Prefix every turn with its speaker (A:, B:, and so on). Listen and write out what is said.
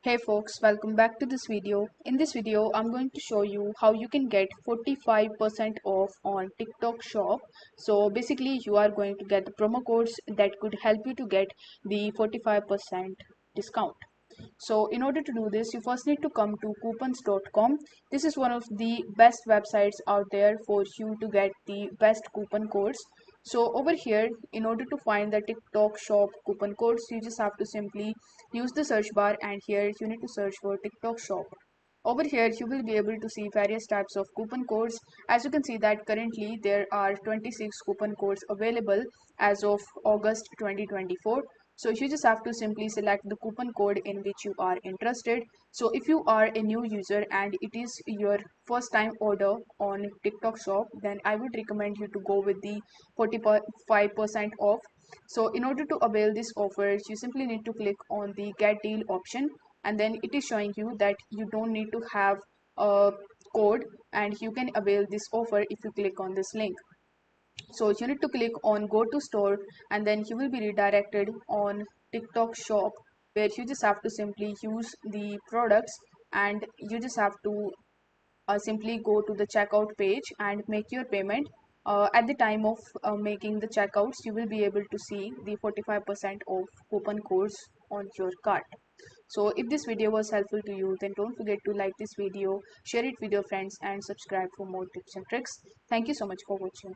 A: Hey folks, welcome back to this video. In this video, I'm going to show you how you can get 45% off on TikTok shop. So basically you are going to get the promo codes that could help you to get the 45% discount. So in order to do this, you first need to come to coupons.com. This is one of the best websites out there for you to get the best coupon codes. So over here, in order to find the TikTok shop coupon codes, you just have to simply use the search bar, and here you need to search for TikTok shop. Over here you will be able to see various types of coupon codes. As you can see that currently there are 26 coupon codes available as of August 2024. So you just have to simply select the coupon code in which you are interested. So if you are a new user and it is your first time order on TikTok shop, then I would recommend you to go with the 45% off. So in order to avail this offer, you simply need to click on the get deal option, and then it is showing you that you don't need to have a code and you can avail this offer if you click on this link. So you need to click on go to store, and then you will be redirected on TikTok shop, where you just have to simply use the products, and you just have to simply go to the checkout page and make your payment. At the time of making the checkouts, you will be able to see the 45% off coupon codes on your cart. So if this video was helpful to you, then don't forget to like this video, share it with your friends, and subscribe for more tips and tricks. Thank you so much for watching.